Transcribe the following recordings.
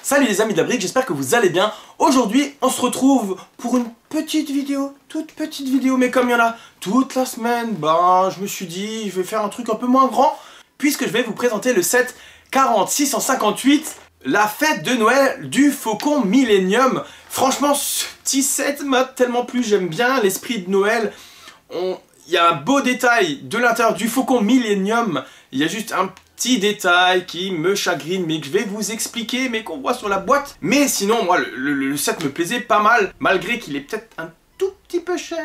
Salut les amis de la brique, j'espère que vous allez bien. Aujourd'hui, on se retrouve pour une petite vidéo, toute petite vidéo, mais comme il y en a toute la semaine, je me suis dit, je vais faire un truc un peu moins grand, puisque je vais vous présenter le set 40658, la fête de Noël du Faucon Millenium. Franchement, ce petit set m'a tellement plu, j'aime bien l'esprit de Noël. Il y a un beau détail de l'intérieur du Faucon Millenium, il y a juste un petit détail qui me chagrine mais que je vais vous expliquer mais qu'on voit sur la boîte. Mais sinon moi le set me plaisait pas mal malgré qu'il est peut-être un tout petit peu cher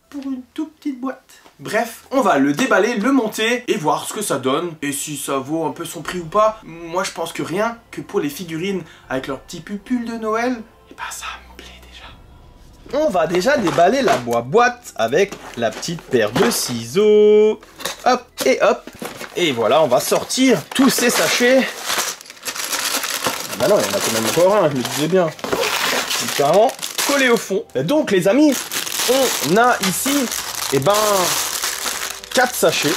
pour une toute petite boîte. Bref, on va le déballer, le monter et voir ce que ça donne et si ça vaut un peu son prix ou pas. Moi je pense que rien que pour les figurines avec leurs petits pupules de Noël, et ça me plaît déjà. On va déjà déballer la boîte avec la petite paire de ciseaux. Hop et hop. Et voilà, on va sortir tous ces sachets. Bah non, il y en a quand même encore un, je me disais bien. Carrément collé au fond. Et donc les amis, on a ici, 4 sachets.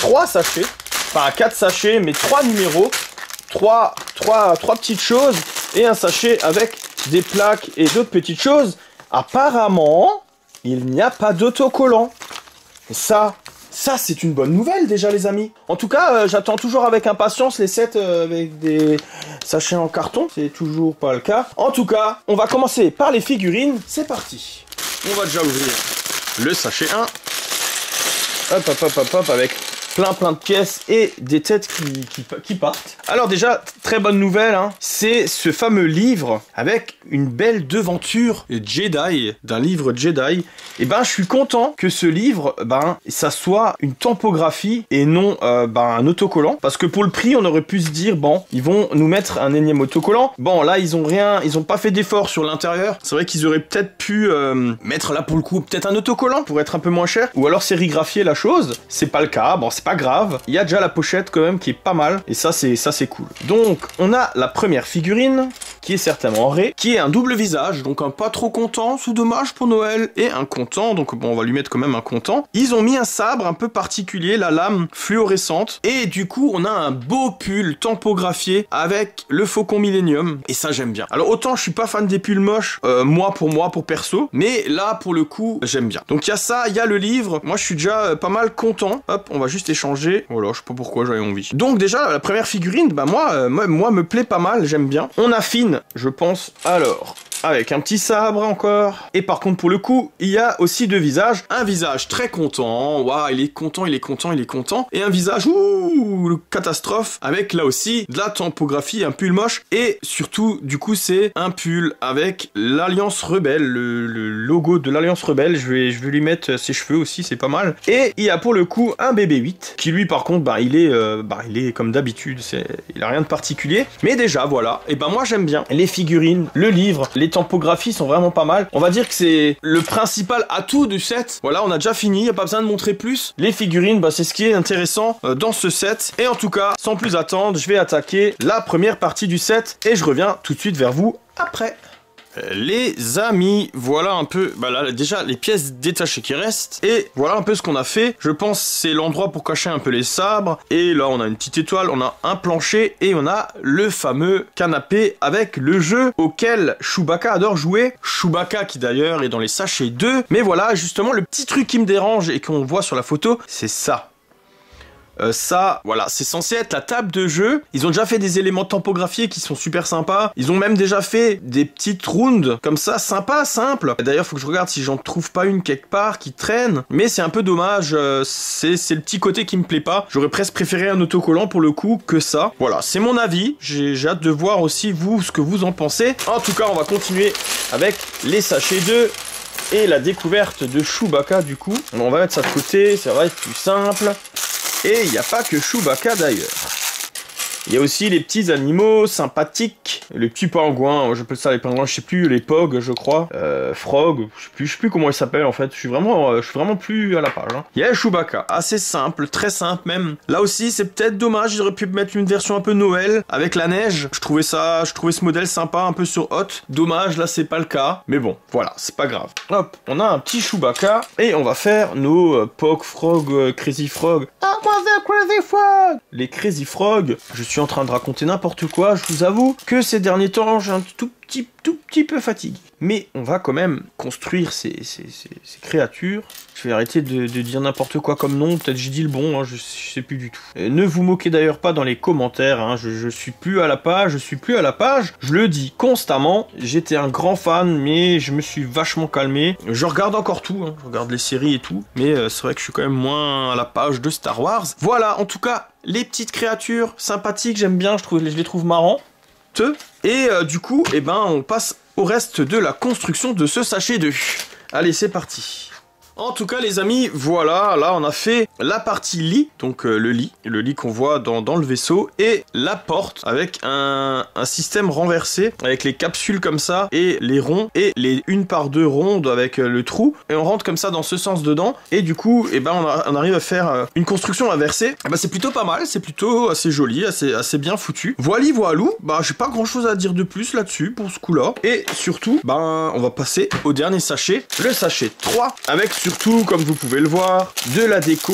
3 sachets. Enfin 4 sachets, mais 3 numéros. 3 petites choses. Et un sachet avec des plaques et d'autres petites choses. Apparemment, il n'y a pas d'autocollant. Et ça c'est une bonne nouvelle déjà les amis. En tout cas, j'attends toujours avec impatience les sets avec des sachets en carton. C'est toujours pas le cas. En tout cas, on va commencer par les figurines. C'est parti. On va déjà ouvrir le sachet 1. Hop, avec plein de pièces et des têtes qui partent. Alors déjà, très bonne nouvelle, c'est ce fameux livre avec une belle devanture Jedi, d'un livre Jedi. Et je suis content que ce livre, ça soit une tampographie et non un autocollant. Parce que pour le prix, on aurait pu se dire, ils vont nous mettre un énième autocollant. Là, ils ont pas fait d'effort sur l'intérieur. C'est vrai qu'ils auraient peut-être pu mettre là pour le coup, peut-être un autocollant pour être un peu moins cher. Ou alors sérigraphier la chose. C'est pas le cas, c'est pas grave. Il y a déjà la pochette quand même qui est pas mal. Et ça, c'est cool. Donc, on a la première figurine, qui est certainement en ré, qui est un double visage. Donc, un pas trop content, c'est dommage pour Noël. Et un content, donc on va lui mettre quand même un content. Ils ont mis un sabre un peu particulier, la lame fluorescente. Et du coup, on a un beau pull tampographié avec le Faucon Millenium. Et ça, j'aime bien. Alors, autant je suis pas fan des pulls moches, moi pour perso. Mais là, pour le coup, j'aime bien. Donc, il y a ça, il y a le livre. Moi, je suis déjà pas mal content. Hop, on va juste échanger. Voilà, je sais pas pourquoi j'avais envie. Donc, déjà, la première figurine, moi, me plaît pas mal, j'aime bien. On affine, je pense, alors... avec un petit sabre encore. Et par contre, pour le coup, il y a aussi deux visages. Un visage très content. Waouh, il est content. Et un visage, catastrophe. Avec là aussi de la tampographie, un pull moche. Et surtout, du coup, c'est un pull avec l'Alliance Rebelle. Le logo de l'Alliance Rebelle. Je vais lui mettre ses cheveux aussi, c'est pas mal. Et il y a pour le coup un BB-8. Qui lui, par contre, il est comme d'habitude. Il a rien de particulier. Mais déjà, voilà. Et moi, j'aime bien les figurines, le livre, les tampographies sont vraiment pas mal. On va dire que c'est le principal atout du set. Voilà, on a déjà fini, il n'y a pas besoin de montrer plus. Les figurines, c'est ce qui est intéressant dans ce set. Et en tout cas, sans plus attendre, je vais attaquer la première partie du set et je reviens tout de suite vers vous après. Les amis, voilà un peu, là déjà les pièces détachées qui restent et voilà un peu ce qu'on a fait. Je pense c'est l'endroit pour cacher un peu les sabres et là on a une petite étoile, on a un plancher et on a le fameux canapé avec le jeu auquel Chewbacca adore jouer. Chewbacca qui d'ailleurs est dans les sachets 2. Mais voilà justement le petit truc qui me dérange et qu'on voit sur la photo, c'est ça. Ça, voilà, c'est censé être la table de jeu. Ils ont déjà fait des éléments tampographiés qui sont super sympas. Ils ont même déjà fait des petites rounds comme ça, sympa, simple. D'ailleurs, faut que je regarde si j'en trouve pas une quelque part qui traîne. Mais c'est un peu dommage, c'est le petit côté qui me plaît pas. J'aurais presque préféré un autocollant pour le coup que ça. Voilà, c'est mon avis. J'ai hâte de voir aussi vous, ce que vous en pensez. En tout cas, on va continuer avec les sachets 2. Et la découverte de Chewbacca du coup. On va mettre ça de côté, ça va être plus simple. Et il n'y a pas que Chewbacca d'ailleurs. Il y a aussi les petits animaux sympathiques. Les petits pingouins, j'appelle ça les pingouins, je sais plus, les pogs je crois. Frog, je sais plus comment ils s'appellent en fait. Je suis vraiment plus à la page. Il y a Chewbacca, assez simple, très simple même. Là aussi c'est peut-être dommage, ils auraient pu mettre une version un peu Noël avec la neige. Je trouvais ce modèle sympa, un peu sur hot. Dommage, là c'est pas le cas. Mais bon, voilà, c'est pas grave. Hop, on a un petit Chewbacca et on va faire nos Pog Frog, Crazy Frog. Ah, moi, the Crazy Frog. Les Crazy Frog, je suis suis en train de raconter n'importe quoi, je vous avoue que ces derniers temps, j'ai un tout petit peu fatigué. Mais on va quand même construire ces créatures. Je vais arrêter de dire n'importe quoi comme nom, peut-être j'ai dit le bon, hein, je sais plus du tout. Ne vous moquez d'ailleurs pas dans les commentaires, hein, je suis plus à la page, je le dis constamment. J'étais un grand fan, mais je me suis vachement calmé. Je regarde encore tout, hein, je regarde les séries et tout, mais c'est vrai que je suis quand même moins à la page de Star Wars. Voilà, en tout cas, les petites créatures sympathiques, j'aime bien, je les trouve marrants. Et du coup, eh ben, on passe au reste de la construction de ce sachet de... Allez, c'est parti. En tout cas les amis, voilà, là on a fait la partie lit, donc le lit qu'on voit dans le vaisseau, et la porte avec un système renversé, avec les capsules comme ça, et les ronds, et les 1/2 rondes avec le trou, et on rentre comme ça dans ce sens dedans, et du coup, eh ben, on arrive à faire une construction inversée. Eh ben, c'est plutôt pas mal, c'est plutôt assez joli, assez bien foutu. Voilou, bah j'ai pas grand chose à dire de plus là-dessus pour ce coup-là, et surtout, ben on va passer au dernier sachet, le sachet 3, avec surtout, comme vous pouvez le voir, de la déco,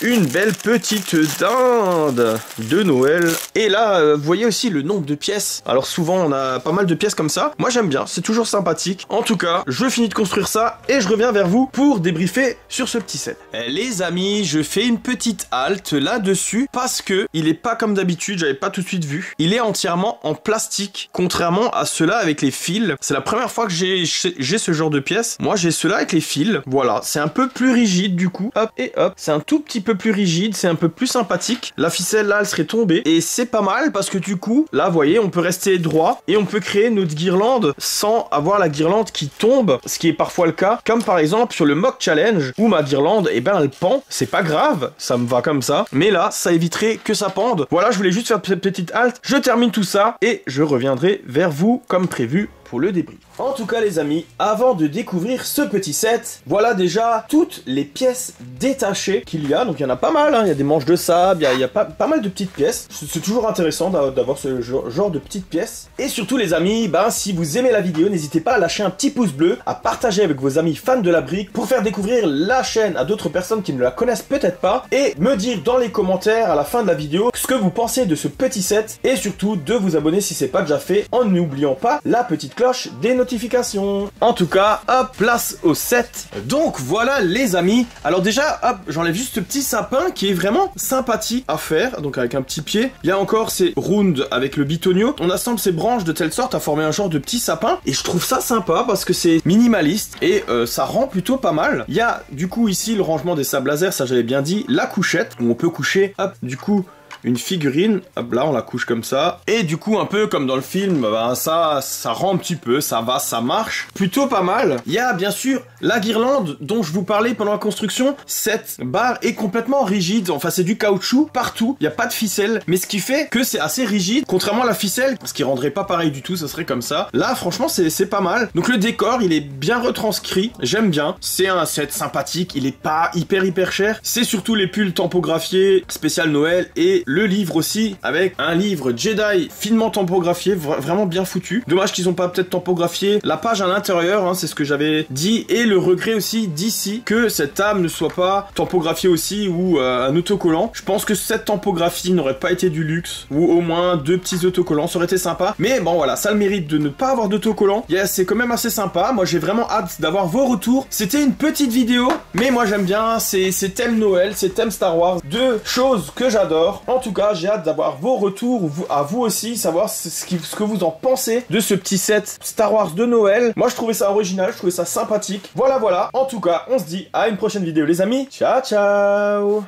une belle petite dinde de Noël. Et là, vous voyez aussi le nombre de pièces. Alors souvent, on a pas mal de pièces comme ça. Moi, j'aime bien, c'est toujours sympathique. En tout cas, je finis de construire ça et je reviens vers vous pour débriefer sur ce petit set. Les amis, je fais une petite halte là-dessus parce que il est pas comme d'habitude, j'avais pas tout de suite vu. Il est entièrement en plastique, contrairement à ceux-là avec les fils. C'est la première fois que j'ai ce genre de pièces. Moi, j'ai ceux-là avec les fils. Voilà, c'est un peu plus rigide du coup. Hop et hop, c'est un tout petit peu plus rigide, c'est un peu plus sympathique. La ficelle là, elle serait tombée et c'est pas mal parce que du coup, là, vous voyez, on peut rester droit et on peut créer notre guirlande sans avoir la guirlande qui tombe, ce qui est parfois le cas, comme par exemple sur le mock challenge où ma guirlande, eh ben, elle pend. C'est pas grave, ça me va comme ça, mais là, ça éviterait que ça pende. Voilà, je voulais juste faire cette petite halte. Je termine tout ça et je reviendrai vers vous comme prévu pour le débrief. En tout cas les amis, avant de découvrir ce petit set, voilà déjà toutes les pièces détachées qu'il y a. Donc il y en a pas mal, hein. Il y a des manches de sable, il y a pas mal de petites pièces. C'est toujours intéressant d'avoir ce genre de petites pièces. Et surtout les amis, ben, si vous aimez la vidéo, n'hésitez pas à lâcher un petit pouce bleu, à partager avec vos amis fans de la brique pour faire découvrir la chaîne à d'autres personnes qui ne la connaissent peut-être pas, et me dire dans les commentaires à la fin de la vidéo ce que vous pensez de ce petit set, et surtout de vous abonner si c'est pas déjà fait en n'oubliant pas la petite cloche des notifications. En tout cas, hop, place au set. Donc voilà les amis. Alors déjà, hop, j'enlève juste ce petit sapin qui est vraiment sympathique à faire, donc avec un petit pied. Il y a encore ces rounds avec le bitonio. On assemble ces branches de telle sorte à former un genre de petit sapin, et je trouve ça sympa parce que c'est minimaliste et ça rend plutôt pas mal. Il y a du coup ici le rangement des sables laser, ça j'avais bien dit, la couchette où on peut coucher, hop, du coup une figurine, hop là on la couche comme ça, et du coup un peu comme dans le film, ben, ça rend un petit peu, ça va, ça marche, plutôt pas mal. Il y a bien sûr la guirlande dont je vous parlais pendant la construction. Cette barre est complètement rigide, enfin c'est du caoutchouc partout, il n'y a pas de ficelle, mais ce qui fait que c'est assez rigide, contrairement à la ficelle, ce qui rendrait pas pareil du tout, ça serait comme ça. Là franchement c'est pas mal. Donc le décor il est bien retranscrit, j'aime bien, c'est un set sympathique, il est pas hyper cher, c'est surtout les pulls tampographiés spécial Noël et le livre aussi, avec un livre Jedi finement tampographié, vraiment bien foutu. Dommage qu'ils ont pas peut-être tampographié la page à l'intérieur, hein, c'est ce que j'avais dit, et le regret aussi d'ici que cette table ne soit pas tampographiée aussi, ou un autocollant. Je pense que cette tampographie n'aurait pas été du luxe, ou au moins 2 petits autocollants, ça aurait été sympa. Mais bon voilà, ça a le mérite de ne pas avoir d'autocollant. C'est quand même assez sympa, moi j'ai vraiment hâte d'avoir vos retours. C'était une petite vidéo, mais moi j'aime bien, c'est thème Noël, c'est thème Star Wars, 2 choses que j'adore. En tout cas, j'ai hâte d'avoir vos retours, à vous aussi, savoir ce que vous en pensez de ce petit set Star Wars de Noël. Moi, je trouvais ça original, je trouvais ça sympathique. Voilà. En tout cas, on se dit à une prochaine vidéo, les amis. Ciao, ciao!